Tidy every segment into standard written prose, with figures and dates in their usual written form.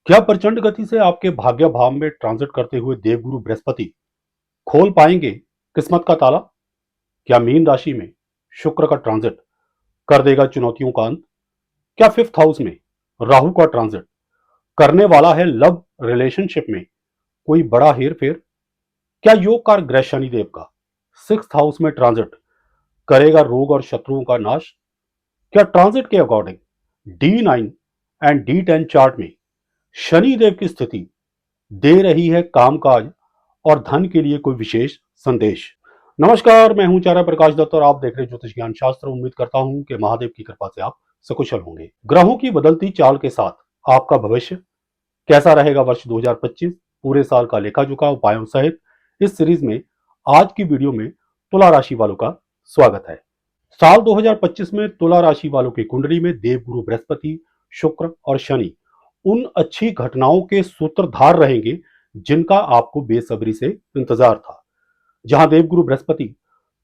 क्या प्रचंड गति से आपके भाग्य भाव में ट्रांजिट करते हुए देवगुरु बृहस्पति खोल पाएंगे किस्मत का ताला? क्या मीन राशि में शुक्र का ट्रांजिट कर देगा चुनौतियों का अंत? क्या फिफ्थ हाउस में राहु का ट्रांजिट करने वाला है लव रिलेशनशिप में कोई बड़ा हेर फेर? क्या योग कार ग्रह शनिदेव का सिक्स हाउस में ट्रांजिट करेगा रोग और शत्रुओं का नाश? क्या ट्रांजिट के according D9 and D10 chart में शनिदेव की स्थिति दे रही है कामकाज और धन के लिए कोई विशेष संदेश? नमस्कार, मैं हूं चारा प्रकाश दत्त और आप देख रहे ज्योतिष ज्ञान शास्त्र। उम्मीद करता हूं कि महादेव की कृपा से आप सकुशल होंगे। ग्रहों की बदलती चाल के साथ आपका भविष्य कैसा रहेगा वर्ष 2025 पूरे साल का लेखा जोखा उपायों सहित इस सीरीज में आज की वीडियो में तुला राशि वालों का स्वागत है। साल 2025 में तुला राशि वालों की कुंडली में देवगुरु बृहस्पति, शुक्र और शनि उन अच्छी घटनाओं के सूत्रधार रहेंगे जिनका आपको बेसब्री से इंतजार था। जहां देवगुरु बृहस्पति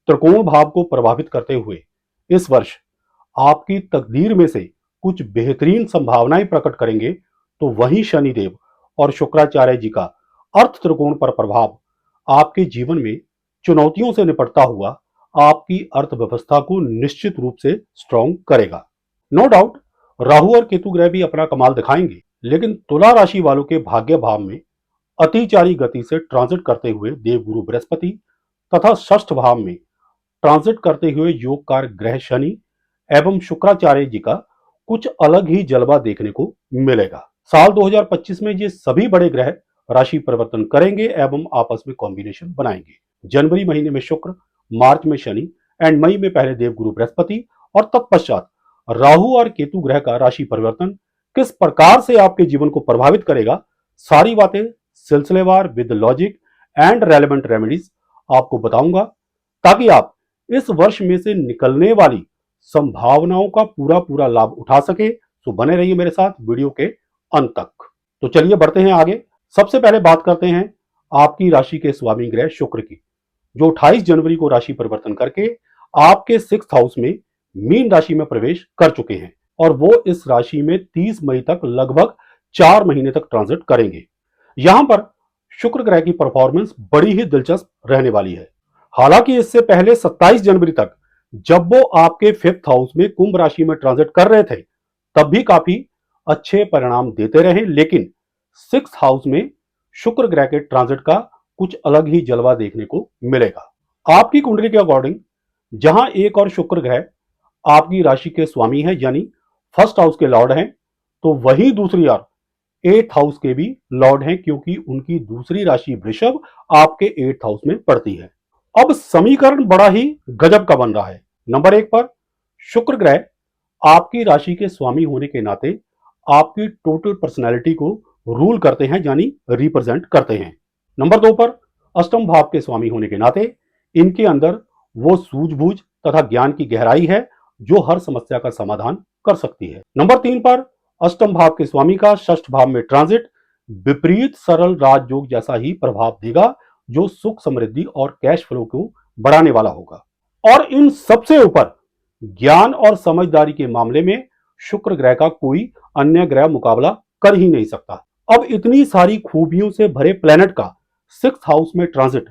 त्रिकोण भाव को प्रभावित करते हुए इस वर्ष आपकी तकदीर में से कुछ बेहतरीन संभावनाएं प्रकट करेंगे, तो वहीं शनिदेव और शुक्राचार्य जी का अर्थ त्रिकोण पर प्रभाव आपके जीवन में चुनौतियों से निपटता हुआ आपकी अर्थव्यवस्था को निश्चित रूप से स्ट्रांग करेगा। नो डाउट राहु और केतु ग्रह भी अपना कमाल दिखाएंगे, लेकिन तुला राशि वालों के भाग्य भाव में अतिचारी गति से ट्रांजिट करते हुए देवगुरु बृहस्पति तथा षष्ठ भाव में ट्रांजिट करते हुए योगकार ग्रह शनि एवं शुक्राचार्य जी का कुछ अलग ही जलवा देखने को मिलेगा। साल 2025 में ये सभी बड़े ग्रह राशि परिवर्तन करेंगे एवं आपस में कॉम्बिनेशन बनाएंगे। जनवरी महीने में शुक्र, मार्च में शनि एंड मई में पहले देवगुरु बृहस्पति और तत्पश्चात राहु और केतु ग्रह का राशि परिवर्तन किस प्रकार से आपके जीवन को प्रभावित करेगा, सारी बातें सिलसिलेवार with logic and relevant remedies आपको बताऊंगा, ताकि आप इस वर्ष में से निकलने वाली संभावनाओं का पूरा पूरा लाभ उठा सके। तो बने रहिए मेरे साथ वीडियो के अंत तक। तो चलिए बढ़ते हैं आगे। सबसे पहले बात करते हैं आपकी राशि के स्वामी ग्रह शुक्र की, जो 28 जनवरी को राशि परिवर्तन करके आपके सिक्स हाउस में मीन राशि में प्रवेश कर चुके हैं और वो इस राशि में 30 मई तक लगभग 4 महीने तक ट्रांजिट करेंगे। यहां पर शुक्र ग्रह की परफॉर्मेंस बड़ी ही दिलचस्प रहने वाली है। हालांकि इससे पहले 27 जनवरी तक जब वो आपके फिफ्थ हाउस में कुंभ राशि में ट्रांजिट कर रहे थे, तब भी काफी अच्छे परिणाम देते रहे, लेकिन सिक्स हाउस में शुक्र ग्रह के ट्रांजिट का कुछ अलग ही जलवा देखने को मिलेगा। आपकी कुंडली के अकॉर्डिंग जहां एक और शुक्र ग्रह आपकी राशि के स्वामी है यानी फर्स्ट हाउस के लॉर्ड हैं, तो वहीं दूसरी ओर एट्थ हाउस के भी लॉर्ड हैं, क्योंकि उनकी दूसरी राशि वृषभ आपके एट्थ हाउस में पड़ती है। अब समीकरण बड़ा ही गजब का बन रहा है। नंबर एक पर शुक्र ग्रह आपकी राशि के स्वामी होने के नाते आपकी टोटल पर्सनैलिटी को रूल करते हैं यानी रिप्रेजेंट करते हैं। नंबर दो पर अष्टम भाव के स्वामी होने के नाते इनके अंदर वो सूझबूझ तथा ज्ञान की गहराई है जो हर समस्या का समाधान कर सकती है। नंबर तीन पर अष्टम भाव के स्वामी का षष्ठ भाव में ट्रांजिट विपरीत सरल राजयोग जैसा ही प्रभाव देगा, जो सुख समृद्धि और कैश फ्लो को बढ़ाने वाला होगा। और इन सबसे ऊपर ज्ञान और समझदारी के मामले में शुक्र ग्रह का कोई अन्य ग्रह मुकाबला कर ही नहीं सकता। अब इतनी सारी खूबियों से भरे प्लेनेट का सिक्स्थ हाउस में ट्रांजिट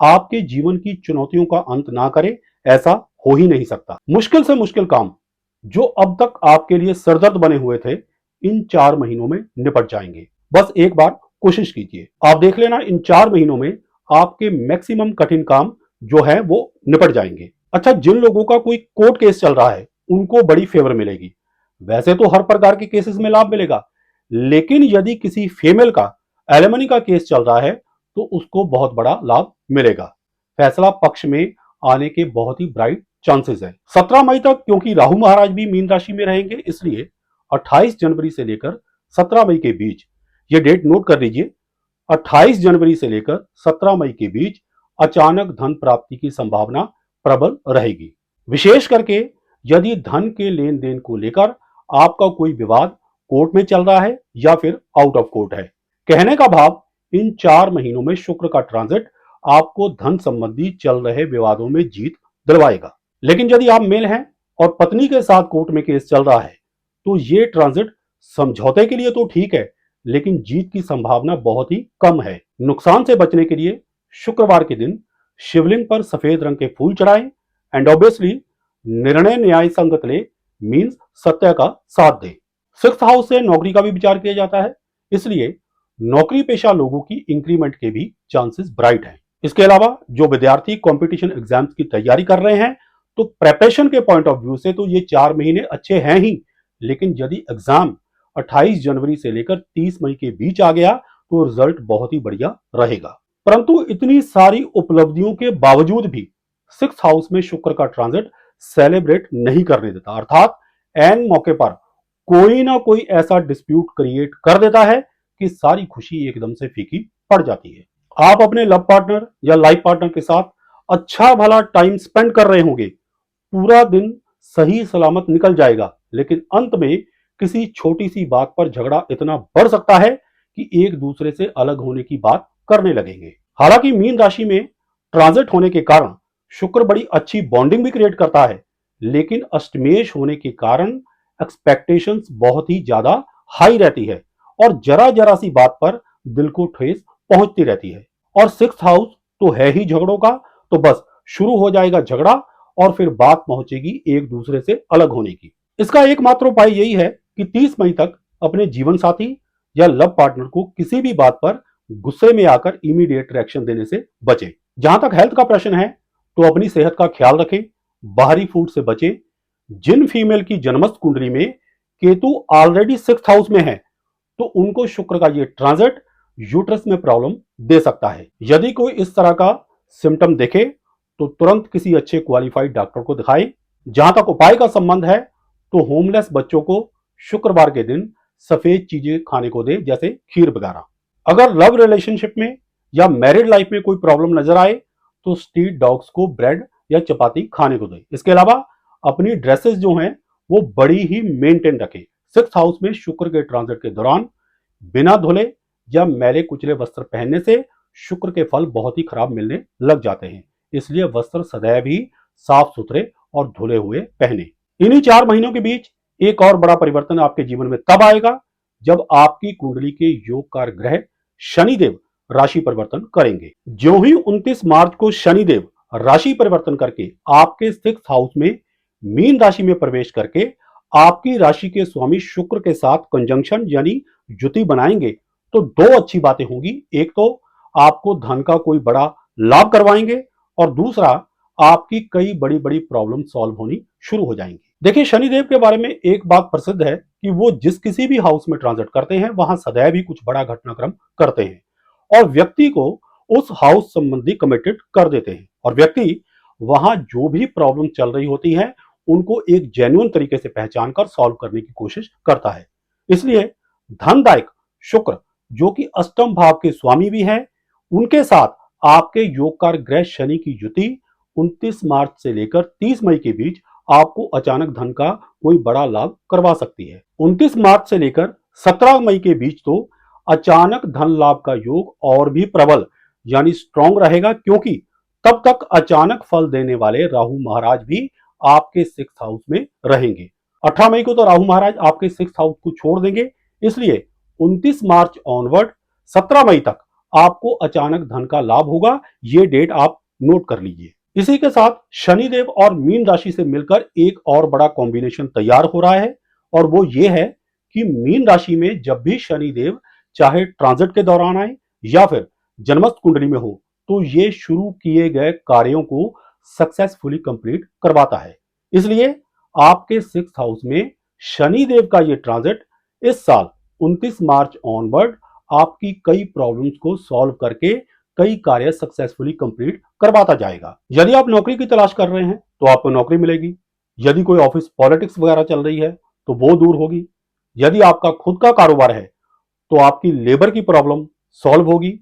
आपके जीवन की चुनौतियों का अंत ना करे, ऐसा हो ही नहीं सकता। मुश्किल से मुश्किल काम जो अब तक आपके लिए सरदर्द बने हुए थे, इन 4 महीनों में निपट जाएंगे। बस एक बार कोशिश कीजिए, आप देख लेना इन 4 महीनों में आपके मैक्सिमम कठिन काम जो है वो निपट जाएंगे। अच्छा, जिन लोगों का कोई कोर्ट केस चल रहा है उनको बड़ी फेवर मिलेगी। वैसे तो हर प्रकार के केसेस में लाभ मिलेगा, लेकिन यदि किसी फीमेल का एलिमनी का केस चल रहा है तो उसको बहुत बड़ा लाभ मिलेगा। फैसला पक्ष में आने के बहुत ही ब्राइट चांसेस है। 17 मई तक क्योंकि राहु महाराज भी मीन राशि में रहेंगे, इसलिए 28 जनवरी से लेकर 17 मई के बीच, ये डेट नोट कर लीजिए, 28 जनवरी से लेकर 17 मई के बीच अचानक धन प्राप्ति की संभावना प्रबल रहेगी। विशेष करके यदि धन के लेन देन को लेकर आपका कोई विवाद कोर्ट में चल रहा है या फिर आउट ऑफ कोर्ट है। कहने का भाव, इन 4 महीनों में शुक्र का ट्रांजिट आपको धन संबंधी चल रहे विवादों में जीत दिलवाएगा। लेकिन यदि आप मेल हैं और पत्नी के साथ कोर्ट में केस चल रहा है, तो ये ट्रांजिट समझौते के लिए तो ठीक है, लेकिन जीत की संभावना बहुत ही कम है। नुकसान से बचने के लिए शुक्रवार के दिन शिवलिंग पर सफेद रंग के फूल चढ़ाएं एंड ऑब्वियसली निर्णय न्याय संगत ले मीन्स सत्य का साथ दे। सिक्स्थ हाउस से नौकरी का भी विचार किया जाता है, इसलिए नौकरी पेशा लोगों की इंक्रीमेंट के भी चांसेस ब्राइट हैं। इसके अलावा जो विद्यार्थी कंपटीशन एग्जाम्स की तैयारी कर रहे हैं, तो प्रिपरेशन के पॉइंट ऑफ व्यू से तो ये 4 महीने अच्छे हैं ही, लेकिन यदि एग्जाम 28 जनवरी से लेकर 30 मई के बीच आ गया तो रिजल्ट बहुत ही बढ़िया रहेगा। परंतु इतनी सारी उपलब्धियों के बावजूद भी सिक्स्थ हाउस में शुक्र का ट्रांजिट सेलिब्रेट नहीं करने देता, अर्थात एन मौके पर कोई ना कोई ऐसा डिस्प्यूट क्रिएट कर देता है कि सारी खुशी एकदम से फीकी पड़ जाती है। आप अपने लव पार्टनर या लाइफ पार्टनर के साथ अच्छा भला टाइम स्पेंड कर रहे होंगे, पूरा दिन सही सलामत निकल जाएगा, लेकिन अंत में किसी छोटी सी बात पर झगड़ा इतना बढ़ सकता है कि एक दूसरे से अलग होने की बात करने लगेंगे। हालांकि मीन राशि में ट्रांजिट होने के कारण शुक्र बड़ी अच्छी बॉन्डिंग भी क्रिएट करता है, लेकिन अष्टमेश होने के कारण एक्सपेक्टेशंस बहुत ही ज्यादा हाई रहती है और जरा जरा सी बात पर दिल को ठेस पहुंचती रहती है। और सिक्स्थ हाउस तो है ही झगड़ों का, तो बस शुरू हो जाएगा झगड़ा और फिर बात पहुंचेगी एक दूसरे से अलग होने की। इसका एकमात्र उपाय यही है कि 30 मई तक अपने जीवन साथी या लव पार्टनर को किसी भी बात पर गुस्से में आकर इमीडिएट रिएक्शन देने से बचें। जहां तक हेल्थ का प्रश्न है, तो अपनी सेहत का ख्याल रखें, बाहरी फूड से बचें। जिन फीमेल की जन्मस्थ कुंडली में केतु ऑलरेडी सिक्स्थ हाउस में है, तो उनको शुक्र का ये ट्रांजिट यूट्रस में प्रॉब्लम दे सकता है। यदि कोई इस तरह का सिम्टम देखे तो तुरंत किसी अच्छे क्वालिफाइड डॉक्टर को दिखाएं। जहां तक उपाय का संबंध है, तो होमलेस बच्चों को शुक्रवार के दिन सफेद चीजें खाने को दे, जैसे खीर वगैरह। अगर लव रिलेशनशिप में या मैरिड लाइफ में कोई प्रॉब्लम नजर आए, तो स्ट्रीट डॉग्स को ब्रेड या चपाती खाने को दे। इसके अलावा अपनी ड्रेसेस जो हैं वो बड़ी ही मेंटेन रखें। सिक्स्थ हाउस में शुक्र के ट्रांजिट के दौरान बिना धुले या मैले कुचले वस्त्र पहनने से शुक्र के फल बहुत ही खराब मिलने लग जाते हैं, इसलिए वस्त्र सदैव ही साफ सुथरे और धुले हुए पहने। इन्हीं 4 महीनों के बीच एक और बड़ा परिवर्तन आपके जीवन में तब आएगा जब आपकी कुंडली के योगकार ग्रह शनिदेव राशि परिवर्तन करेंगे। जो ही 29 मार्च को शनिदेव राशि परिवर्तन करके आपके सिक्स्थ हाउस में मीन राशि में प्रवेश करके आपकी राशि के स्वामी शुक्र के साथ कंजंक्शन यानी जुति बनाएंगे, तो 2 अच्छी बातें होंगी। एक तो आपको धन का कोई बड़ा लाभ करवाएंगे और दूसरा आपकी कई बड़ी बड़ी प्रॉब्लम सॉल्व होनी शुरू हो जाएंगी। देखिए, शनिदेव के बारे में एक बात प्रसिद्ध है कि वो जिस किसी भी हाउस में ट्रांजिट करते हैं, वहां सदैव ही कुछ बड़ा घटनाक्रम करते हैं और व्यक्ति को उस हाउस संबंधी कमिटेड कर देते हैं और व्यक्ति वहां जो भी प्रॉब्लम चल रही होती है उनको एक जेन्युइन तरीके से पहचान कर सॉल्व करने की कोशिश करता है। इसलिए धनदायक शुक्र, जो कि अष्टम भाव के स्वामी भी हैं, उनके साथ आपके योगकार ग्रह शनि की युति 29 मार्च से लेकर 30 मई के बीच आपको अचानक धन का कोई बड़ा लाभ करवा सकती है। 29 मार्च से लेकर 17 मई के बीच तो अचानक धन लाभ का योग और भी प्रबल यानी स्ट्रॉन्ग रहेगा, क्योंकि तब तक अचानक फल देने वाले राहु महाराज भी आपके सिक्स्थ हाउस में रहेंगे। 18 मई को तो राहु महाराज आपके सिक्स्थ हाउस को छोड़ देंगे, इसलिए 29 मार्च ऑनवर्ड 17 मई तक आपको अचानक धन का लाभ होगा। ये डेट आप नोट कर लीजिए। इसी के साथ शनिदेव और मीन राशि से मिलकर एक और बड़ा कॉम्बिनेशन तैयार हो रहा है और वो ये है कि मीन राशि में जब भी शनिदेव चाहे ट्रांजिट के दौरान आए या फिर जन्मस्थ कुंडली में हो, तो ये शुरू किए गए कार्यों को सक्सेसफुली कंप्लीट करवाता है। इसलिए आपके सिक्स्थ हाउस में शनिदेव का ये ट्रांजिट इस साल 29 मार्च ऑनवर्ड आपकी कई प्रॉब्लम्स को सॉल्व करके कई कार्य सक्सेसफुली कंप्लीट करवाता जाएगा। यदि आप नौकरी की तलाश कर रहे हैं तो आपको नौकरी मिलेगी। यदि कोई ऑफिस पॉलिटिक्स वगैरह चल रही है तो वो दूर होगी। यदि आपका खुद का कारोबार है तो आपकी लेबर की प्रॉब्लम सॉल्व होगी।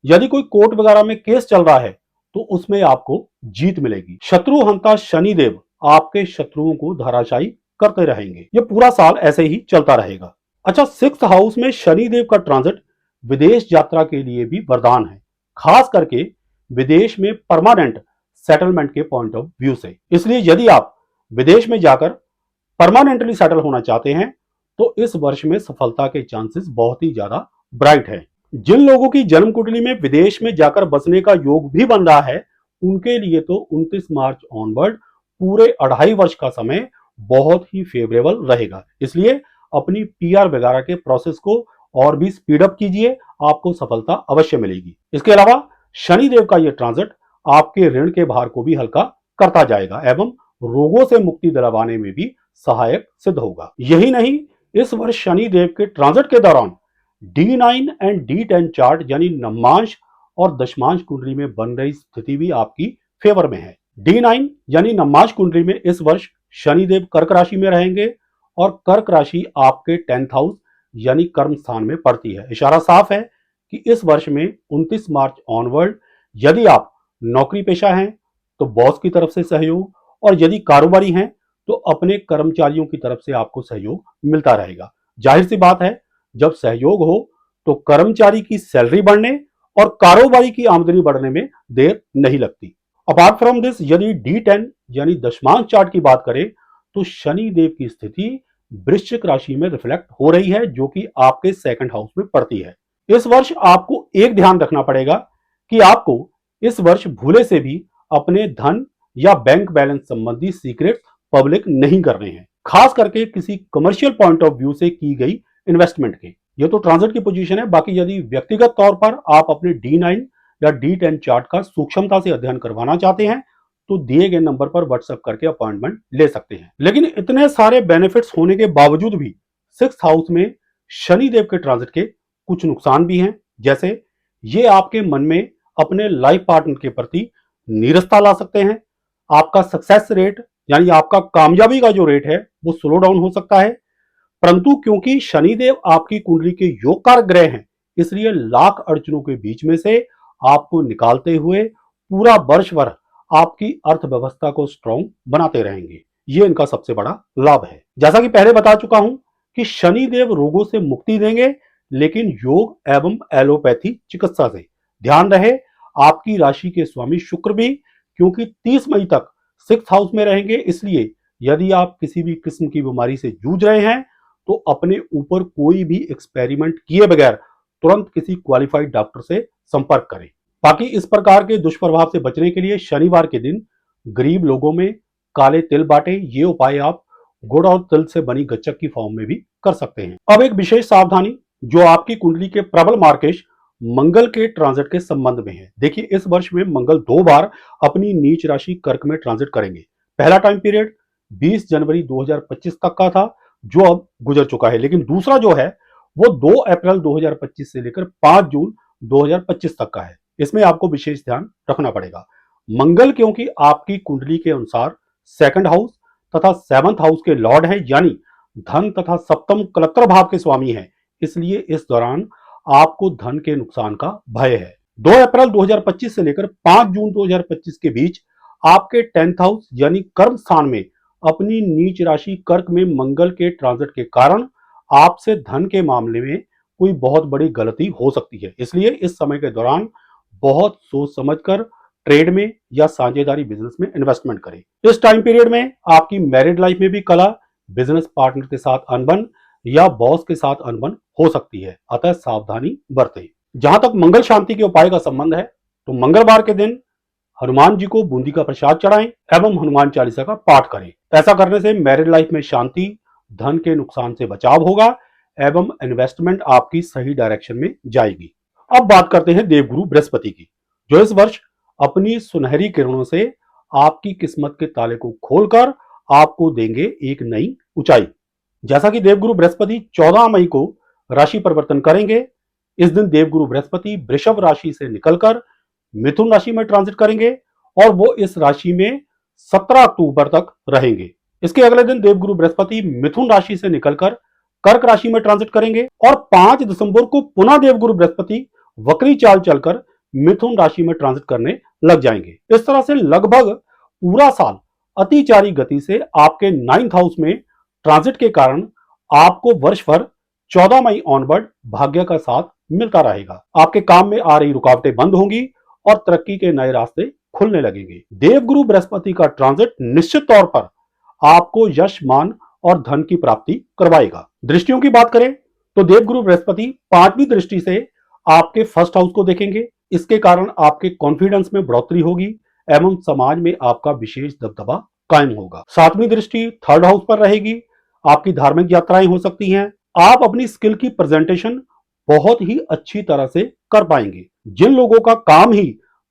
यदि कोई कोर्ट वगैरह में केस चल रहा है तो उसमें आपको जीत मिलेगी। शत्रु हंता शनिदेव आपके शत्रुओं को धराशायी करते रहेंगे। ये पूरा साल ऐसे ही चलता रहेगा। अच्छा, सिक्स्थ हाउस में शनिदेव का ट्रांजिट विदेश यात्रा के लिए भी वरदान है, खास करके विदेश में परमानेंट सेटलमेंट के पॉइंट ऑफ व्यू से। इसलिए यदि आप विदेश में जाकर परमानेंटली सेटल होना चाहते हैं तो इस वर्ष में सफलता के चांसेस बहुत ही ज्यादा ब्राइट है। जिन लोगों की जन्म कुंडली में विदेश में जाकर बसने का योग भी बन रहा है, उनके लिए तो 29 मार्च ऑनवर्ड पूरे 2.5 वर्ष का समय बहुत ही फेवरेबल रहेगा। इसलिए अपनी पीआर वगैरह के प्रोसेस को और भी स्पीड अप कीजिए, आपको सफलता अवश्य मिलेगी। इसके अलावा शनिदेव का यह ट्रांजिट आपके ऋण के भार को भी हल्का करता जाएगा एवं रोगों से मुक्ति दिलवाने में भी सहायक सिद्ध होगा। यही नहीं, इस वर्ष शनिदेव के ट्रांजिट के दौरान D9 एंड D10 चार्ट यानी नवमांश और दशमांश कुंडली में बन रही स्थिति भी आपकी फेवर में है। D9 यानी नवमांश कुंडली में इस वर्ष शनिदेव कर्क राशि में रहेंगे और कर्क राशि आपके 10th हाउस यानी कर्म स्थान में पड़ती है। इशारा साफ है कि इस वर्ष में 29 मार्च ऑनवर्ड यदि आप नौकरी पेशा हैं तो बॉस की तरफ से सहयोग, और यदि कारोबारी हैं तो अपने कर्मचारियों की तरफ से आपको सहयोग मिलता रहेगा। जाहिर सी बात है, जब सहयोग हो तो कर्मचारी की सैलरी बढ़ने और कारोबारी की आमदनी बढ़ने में देर नहीं लगती। अपार्ट फ्रॉम दिस, यदि D10 यानी दशमांश चार्ट की बात करें तो शनि देव की स्थिति वृश्चिक राशि में रिफ्लेक्ट हो रही है, जो कि आपके 2nd हाउस में पड़ती है। इस वर्ष आपको एक ध्यान रखना पड़ेगा कि आपको इस वर्ष भूले से भी अपने धन या बैंक बैलेंस संबंधी सीक्रेट्स पब्लिक नहीं करने हैं, खास करके किसी कमर्शियल पॉइंट ऑफ व्यू से की गई इन्वेस्टमेंट के। ये तो ट्रांजिट की पोजीशन है, बाकी यदि व्यक्तिगत तौर पर आप अपने D9 या D10 चार्ट का सूक्ष्मता से अध्ययन करवाना चाहते हैं तो दिए गए नंबर पर व्हाट्सएप करके अपॉइंटमेंट ले सकते हैं। लेकिन इतने सारे बेनिफिट्स होने के बावजूद भी 6th हाउस में शनिदेव के ट्रांजिट के कुछ नुकसान भी हैं। जैसे ये आपके मन में अपने लाइफ पार्टनर के प्रति नीरसता ला सकते हैं, आपका सक्सेस रेट यानी आपका कामयाबी का जो रेट है वो स्लो डाउन हो सकता है। परंतु क्योंकि शनिदेव आपकी कुंडली के योगकारक ग्रह हैं, इसलिए लाख अड़चनों के बीच में से आपको निकालते हुए पूरा वर्ष भर आपकी अर्थव्यवस्था को स्ट्रॉन्ग बनाते रहेंगे। ये इनका सबसे बड़ा लाभ है। जैसा कि पहले बता चुका हूं कि शनिदेव रोगों से मुक्ति देंगे, लेकिन योग एवं एलोपैथी चिकित्सा से। ध्यान रहे, आपकी राशि के स्वामी शुक्र भी क्योंकि 30 मई तक 6th हाउस में रहेंगे, इसलिए यदि आप किसी भी किस्म की बीमारी से जूझ रहे हैं तो अपने ऊपर कोई भी एक्सपेरिमेंट किए बगैर तुरंत किसी क्वालिफाइड डॉक्टर से संपर्क करें। बाकी इस प्रकार के दुष्प्रभाव से बचने के लिए शनिवार के दिन गरीब लोगों में काले तिल बांटे। ये उपाय आप गुड़ और तिल से बनी गच्चक की फॉर्म में भी कर सकते हैं। अब एक विशेष सावधानी जो आपकी कुंडली के प्रबल मार्केश मंगल के ट्रांजिट के संबंध में है। देखिए, इस वर्ष में मंगल 2 बार अपनी नीच राशि कर्क में ट्रांजिट करेंगे। पहला टाइम पीरियड 20 जनवरी 2025 तक का था, जो अब गुजर चुका है, लेकिन दूसरा जो है वो 2 अप्रैल 2025 से लेकर 5 जून 2025 तक का है। इसमें आपको विशेष ध्यान रखना पड़ेगा। मंगल क्योंकि आपकी कुंडली के अनुसार 2nd हाउस तथा 7th हाउस के लॉर्ड हैं, यानी धन तथा सप्तम कलत्र भाव के स्वामी हैं, इसलिए इस दौरान आपको धन के नुकसान का भय है। 2 अप्रैल 2025 से लेकर 5 जून 2025 के बीच आपके 10th हाउस यानी कर्म स्थान में अपनी नीच राशि कर्क में मंगल के ट्रांजिट के कारण आपसे धन के मामले में कोई बहुत बड़ी गलती हो सकती है। इसलिए इस समय के दौरान बहुत सोच समझकर ट्रेड में या साझेदारी बिजनेस में इन्वेस्टमेंट करें। इस टाइम पीरियड में आपकी मैरिड लाइफ में भी कला, बिजनेस पार्टनर के साथ अनबन या बॉस के साथ अनबन हो सकती है, अतः सावधानी बरतें। जहां तक मंगल शांति के उपाय का संबंध है तो मंगलवार के दिन हनुमान जी को बूंदी का प्रसाद चढ़ाएं एवं हनुमान चालीसा का पाठ करें। ऐसा करने से मैरिड लाइफ में शांति, धन के नुकसान से बचाव होगा एवं इन्वेस्टमेंट आपकी सही डायरेक्शन में जाएगी। अब बात करते हैं देवगुरु बृहस्पति की, जो इस वर्ष अपनी सुनहरी किरणों से आपकी किस्मत के ताले को खोलकर आपको देंगे एक नई ऊंचाई। जैसा कि देवगुरु बृहस्पति 14 मई को राशि परिवर्तन करेंगे, इस दिन देवगुरु बृहस्पति वृषभ राशि से निकलकर मिथुन राशि में ट्रांजिट करेंगे और वो इस राशि में 17 अक्टूबर तक रहेंगे। इसके अगले दिन देवगुरु बृहस्पति मिथुन राशि से निकलकर कर्क राशि में ट्रांजिट करेंगे और 5 दिसंबर को पुनः देवगुरु बृहस्पति वक्री चाल चलकर मिथुन राशि में ट्रांजिट करने लग जाएंगे। इस तरह से लगभग पूरा साल अतिचारी गति से आपके 9th हाउस में ट्रांजिट के कारण आपको वर्ष भर 14 मई ऑनवर्ड भाग्य का साथ मिलता रहेगा। आपके काम में आ रही रुकावटें बंद होंगी और तरक्की के नए रास्ते खुलने लगेंगे। देवगुरु बृहस्पति का ट्रांजिट निश्चित तौर पर आपको यश, मान और धन की प्राप्ति करवाएगा। दृष्टियों की बात करें तो देवगुरु बृहस्पति 5वीं दृष्टि से आपके फर्स्ट हाउस को देखेंगे। इसके कारण आपके कॉन्फिडेंस में बढ़ोतरी होगी एवं समाज में आपका विशेष दबदबा कायम होगा। 7वीं दृष्टि थर्ड हाउस पर रहेगी। आपकी धार्मिक यात्राएं हो सकती हैं। आप अपनी स्किल की प्रेजेंटेशन बहुत ही अच्छी तरह से कर पाएंगे। जिन लोगों का काम ही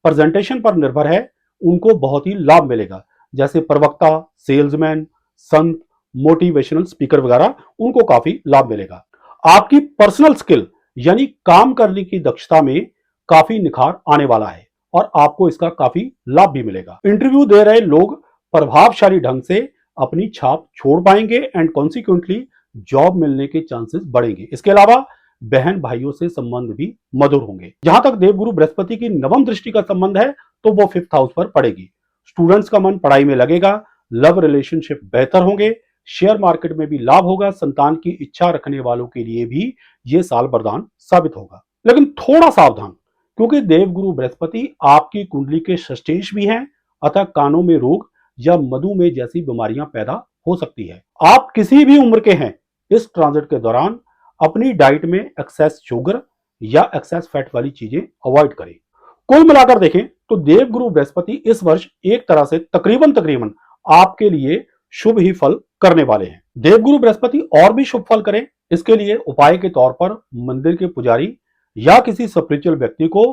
प्रेजेंटेशन पर निर्भर है उनको बहुत ही लाभ मिलेगा, जैसे प्रवक्ता, सेल्समैन, संत, मोटिवेशनल स्पीकर वगैरह, उनको काफी लाभ मिलेगा। आपकी पर्सनल स्किल यानी काम करने की दक्षता में काफी निखार आने वाला है और आपको इसका काफी लाभ भी मिलेगा। इंटरव्यू दे रहे लोग प्रभावशाली ढंग से अपनी छाप छोड़ पाएंगे एंड कॉन्सिक्वेंटली जॉब मिलने के चांसेस बढ़ेंगे। इसके अलावा बहन भाइयों से संबंध भी मधुर होंगे। जहां तक देवगुरु बृहस्पति की नवम दृष्टि का संबंध है तो वो 5th हाउस पर पड़ेगी। स्टूडेंट्स का मन पढ़ाई में लगेगा, लव रिलेशनशिप बेहतर होंगे, शेयर मार्केट में भी लाभ होगा। संतान की इच्छा रखने वालों के लिए भी ये साल वरदान साबित होगा। लेकिन थोड़ा सावधान, क्योंकि देवगुरु बृहस्पति आपकी कुंडली के षष्ठेश भी हैं, अतः कानों में रोग या मधुमेह जैसी बीमारियां पैदा हो सकती है। आप किसी भी उम्र के हैं, इस ट्रांजिट के दौरान अपनी डाइट में एक्सेस शुगर या एक्सेस फैट वाली चीजें अवॉइड करें। कुल मिलाकर देखें तो देवगुरु बृहस्पति इस वर्ष एक तरह से तकरीबन आपके लिए शुभ ही फल करने वाले हैं। देवगुरु बृहस्पति और भी शुभ फल करें, इसके लिए उपाय के तौर पर मंदिर के पुजारी या किसी स्पिरिचुअल व्यक्ति को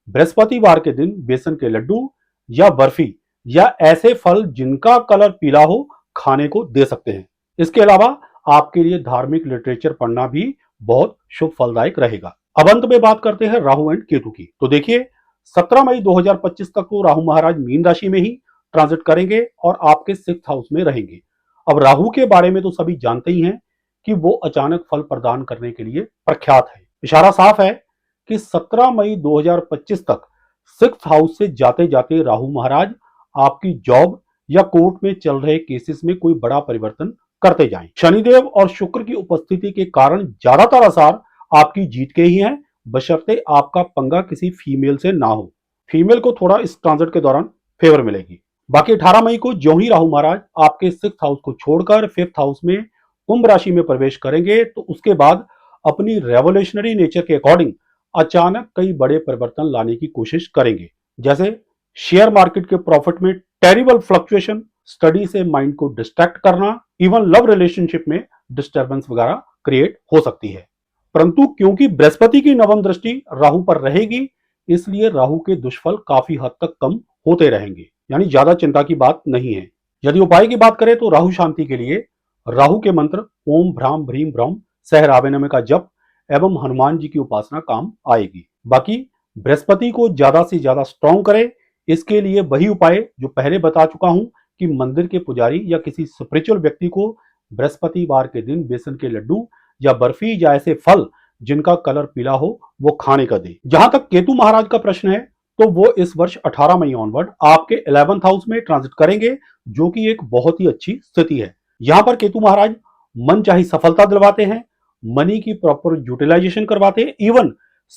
बृहस्पतिवार के दिन बेसन के लड्डू या बर्फी या ऐसे फल जिनका कलर पीला हो खाने को दे सकते हैं। इसके अलावा आपके लिए धार्मिक लिटरेचर पढ़ना भी बहुत शुभ फलदायक रहेगा। अब अंत में बात करते हैं राहु एंड केतु की। तो देखिए 17 मई 2025 तक तो राहु महाराज मीन राशि में ही ट्रांजिट करेंगे और आपके 6th हाउस में रहेंगे। अब राहु के बारे में तो सभी जानते ही हैं कि वो अचानक फल प्रदान करने के लिए प्रख्यात है। इशारा साफ है कि 17 मई 2025 तक 6th हाउस से जाते जाते राहु महाराज आपकी जॉब या कोर्ट में चल रहे केसेस में कोई बड़ा परिवर्तन करते जाएं। शनिदेव और शुक्र की उपस्थिति के कारण ज्यादातर आसार आपकी जीत के ही हैं, बशर्ते आपका पंगा किसी फीमेल से ना हो। फीमेल को थोड़ा इस ट्रांजिट के दौरान फेवर मिलेगी। बाकी 18 मई को जो ही राहु महाराज आपके 6th हाउस को छोड़कर 5th हाउस में कुंभ राशि में प्रवेश करेंगे तो उसके बाद अपनी रेवोल्यूशनरी नेचर के अकॉर्डिंग अचानक कई बड़े परिवर्तन लाने की कोशिश करेंगे, जैसे शेयर मार्केट के प्रॉफिट में टेरिबल फ्लक्चुएशन, स्टडी से माइंड को डिस्ट्रैक्ट करना, इवन लव रिलेशनशिप में डिस्टर्बेंस वगैरह क्रिएट हो सकती है। परंतु क्योंकि बृहस्पति की नवम दृष्टि राहु पर रहेगी, इसलिए राहु के दुष्फल काफी हद तक कम होते रहेंगे, यानी ज्यादा चिंता की बात नहीं है। यदि उपाय की बात करें तो राहु शांति के लिए राहु के मंत्र ओम भ्राम भ्रीम ब्रह्म सहरावे नमः का जप एवं हनुमान जी की उपासना काम आएगी। बाकी बृहस्पति को ज्यादा से ज्यादा स्ट्रॉन्ग करें, इसके लिए वही उपाय जो पहले बता चुका हूं कि मंदिर के पुजारी या किसी स्पिरिचुअल व्यक्ति को बृहस्पतिवार के दिन बेसन के लड्डू या बर्फी या ऐसे फल जिनका कलर पीला हो वो खाने का दे। जहां तक केतु महाराज का प्रश्न है तो वो इस वर्ष 18 मई ऑनवर्ड आपके 11th हाउस में ट्रांजिट करेंगे, जो कि एक बहुत ही अच्छी स्थिति है। यहां पर केतु महाराज मन चाही सफलता दिलवाते हैं, मनी की प्रॉपर यूटिलाइजेशन करवाते हैं, इवन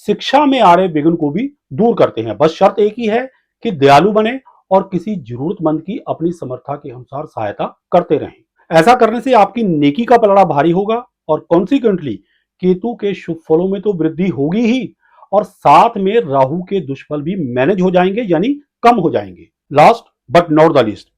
शिक्षा में आ रहे विघ्न को भी दूर करते हैं। बस शर्त एक ही है कि दयालु बने और किसी जरूरतमंद की अपनी समर्था के अनुसार सहायता करते रहें। ऐसा करने से आपकी नेकी का पलड़ा भारी होगा और कॉन्सिक्वेंटली केतु के शुभ फलों में तो वृद्धि होगी ही और साथ में राहु के दुष्फल भी मैनेज हो जाएंगे, यानी कम हो जाएंगे। Last but not the least,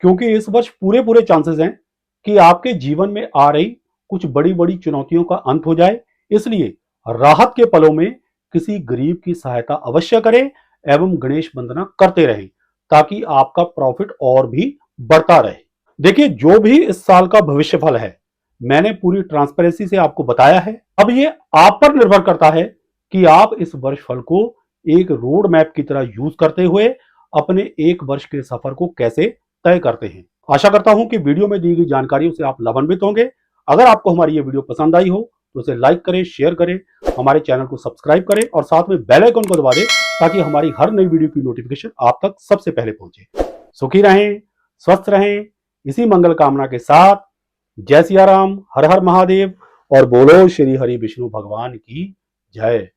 क्योंकि इस वर्ष पूरे चांसेस हैं कि आपके जीवन में आ रही कुछ बड़ी बड़ी चुनौतियों का अंत हो जाए, इसलिए राहत के पलों में किसी गरीब की सहायता अवश्य करें एवं गणेश वंदना करते रहें ताकि आपका प्रॉफिट और भी बढ़ता रहे। देखिए जो भी इस साल का भविष्य फल है मैंने पूरी ट्रांसपेरेंसी से आपको बताया है। अब ये आप पर निर्भर करता है कि आप इस वर्ष फल को एक रोड मैप की तरह यूज करते हुए अपने एक वर्ष के सफर को कैसे तय करते हैं। आशा करता हूं कि वीडियो में दी गई जानकारियों से आप लाभान्वित होंगे। अगर आपको हमारी ये वीडियो पसंद आई हो तो उसे लाइक करें, शेयर करें, हमारे चैनल को सब्सक्राइब करें और साथ में बेल आइकन को दबा दें ताकि हमारी हर नई वीडियो की नोटिफिकेशन आप तक सबसे पहले पहुंचे। सुखी रहें, स्वस्थ रहें, इसी मंगल कामना के साथ जय सिया राम, हर हर महादेव और बोलो श्री हरि विष्णु भगवान की जय।